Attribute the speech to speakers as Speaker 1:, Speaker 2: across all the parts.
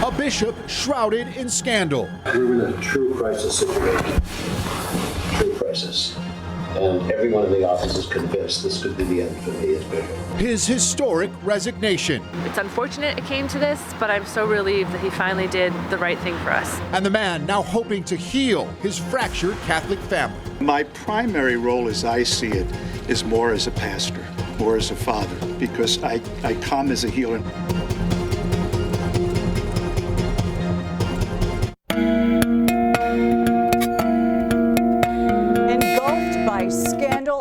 Speaker 1: a bishop shrouded in scandal.
Speaker 2: We're in a true crisis situation. True crisis. And everyone in the office is convinced this could be the end for me as bishop.
Speaker 1: His historic resignation.
Speaker 3: It's unfortunate it came to this, but I'm so relieved that he finally did the right thing for us.
Speaker 1: And the man now hoping to heal his fractured Catholic family.
Speaker 4: My primary role, as I see it, is more as a pastor, more as a father, because I come as a healer.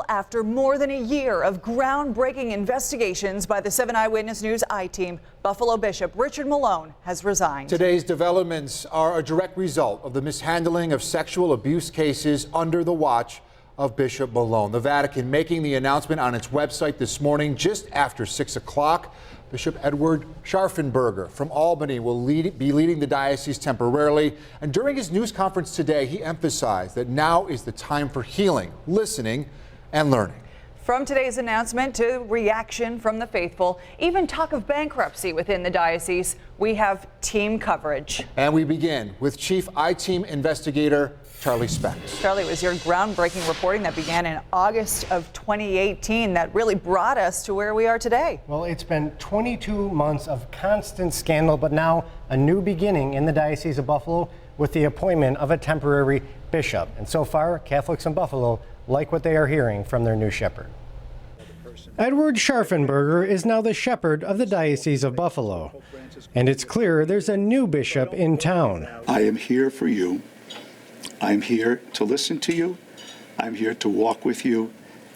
Speaker 5: After more than a year of groundbreaking investigations by the 7 Eyewitness News I-Team, Buffalo Bishop Richard Malone has resigned.
Speaker 1: Today's developments are a direct result of the mishandling of sexual abuse cases under the watch of Bishop Malone. The Vatican making the announcement on its website this morning just after 6 o'clock. Bishop Edward Scharfenberger from Albany will be leading the diocese temporarily. And during his news conference today, he emphasized that now is the time for healing, listening, and learning.
Speaker 5: From today's announcement to reaction from the faithful, even talk of bankruptcy within the diocese, we have team coverage.
Speaker 1: And we begin with Chief I-Team investigator Charlie Specs.
Speaker 5: Charlie, it was your groundbreaking reporting that began in August of 2018 that really brought us to where we are today.
Speaker 6: Well, it's been 22 months of constant scandal, but now a new beginning in the Diocese of Buffalo with the appointment of a temporary bishop. And so far, Catholics in Buffalo like what they are hearing from their new shepherd. Edward Scharfenberger is now the shepherd of the Diocese of Buffalo. And it's clear there's a new bishop in town.
Speaker 4: I am here for you. I'm here to listen to you. I'm here to walk with you.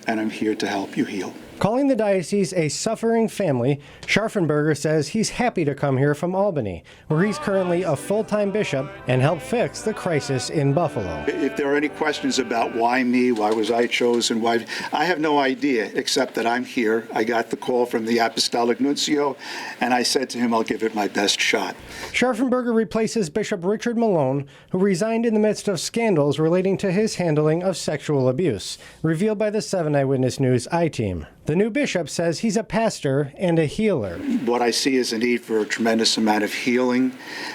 Speaker 4: And I'm here to help you heal.
Speaker 6: Calling the diocese a suffering family, Scharfenberger says he's happy to come here from Albany, where he's currently a full-time bishop, and help fix the crisis in Buffalo.
Speaker 4: If there are any questions about why me, why was I chosen, why, I have no idea, except that I'm here. I got the call from the Apostolic Nuncio, and I said to him, I'll give it my best shot.
Speaker 6: Scharfenberger replaces Bishop Richard Malone, who resigned in the midst of scandals relating to his handling of sexual abuse, revealed by the 7 Eyewitness News I-Team. The new bishop says he's a pastor and a healer.
Speaker 4: What I see is a need for a tremendous amount of healing,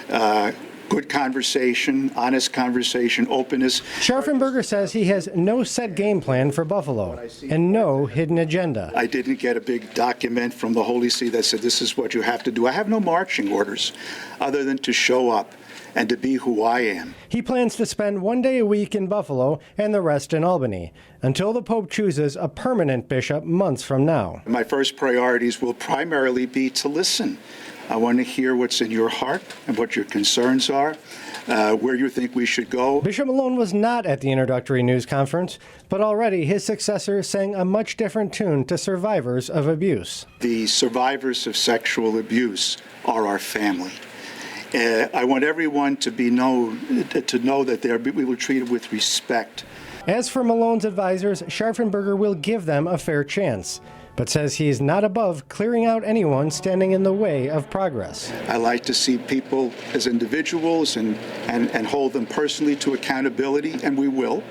Speaker 4: good conversation, honest conversation, openness.
Speaker 6: Scharfenberger says he has no set game plan for Buffalo and no hidden agenda.
Speaker 4: I didn't get a big document from the Holy See that said this is what you have to do. I have no marching orders other than to show up and to be who I am.
Speaker 6: He plans to spend 1 day a week in Buffalo and the rest in Albany until the Pope chooses a permanent bishop months from now.
Speaker 4: My first priorities will primarily be to listen. I want to hear what's in your heart and what your concerns are, where you think we should go.
Speaker 6: Bishop Malone was not at the introductory news conference, but already his successor sang a much different tune to survivors of abuse.
Speaker 4: The survivors of sexual abuse are our family. I want everyone to know that we will treat it with respect.
Speaker 6: As for Malone's advisors, Scharfenberger will give them a fair chance, but says he is not above clearing out anyone standing in the way of progress.
Speaker 4: I like to see people as individuals and hold them personally to accountability, and we will.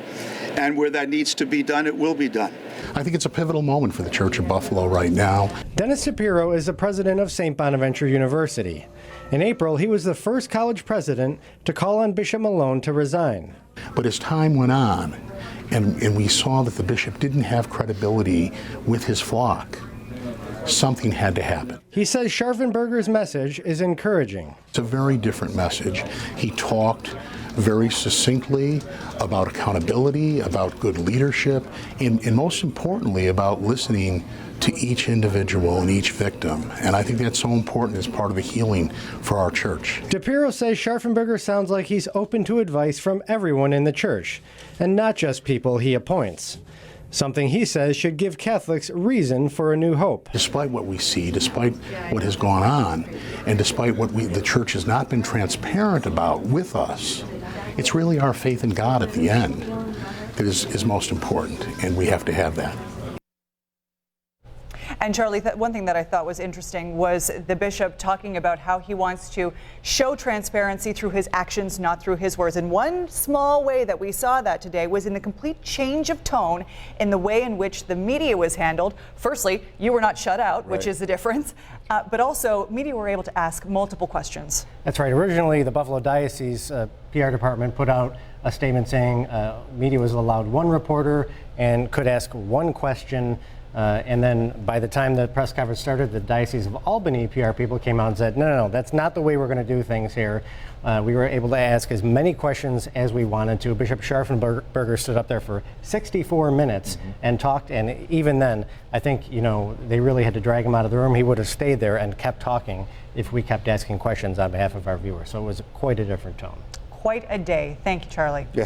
Speaker 4: And where that needs to be done, it will be done.
Speaker 7: I think it's a pivotal moment for the Church of Buffalo right now.
Speaker 6: Dennis Shapiro is the president of St. Bonaventure University. In April, he was the first college president to call on Bishop Malone to resign.
Speaker 7: But as time went on, and we saw that the bishop didn't have credibility with his flock, something had to happen.
Speaker 6: He says Scharfenberger's message is encouraging.
Speaker 7: It's a very different message. He talked very succinctly about accountability, about good leadership, and most importantly about listening to each individual and each victim. And I think that's so important as part of the healing for our church.
Speaker 6: Shapiro says Scharfenberger sounds like he's open to advice from everyone in the church, and not just people he appoints. Something he says should give Catholics reason for a new hope.
Speaker 7: Despite what we see, despite what has gone on, and despite what the church has not been transparent about with us, it's really our faith in God at the end that is most important, and we have to have that.
Speaker 5: And Charlie, one thing that I thought was interesting was the bishop talking about how he wants to show transparency through his actions, not through his words. And one small way that we saw that today was in the complete change of tone in the way in which the media was handled. Firstly, you were not shut out, which is the difference. But also, media were able to ask multiple questions.
Speaker 6: That's right. Originally, the Buffalo Diocese PR department put out a statement saying media was allowed one reporter and could ask one question. And then by the time the press conference started, the Diocese of Albany PR people came out and said, no, that's not the way we're going to do things here. We were able to ask as many questions as we wanted to. Bishop Scharfenberger stood up there for 64 minutes and talked. And even then, I think, they really had to drag him out of the room. He would have stayed there and kept talking if we kept asking questions on behalf of our viewers. So it was quite a different tone.
Speaker 5: Quite a day. Thank you, Charlie.
Speaker 1: Yes.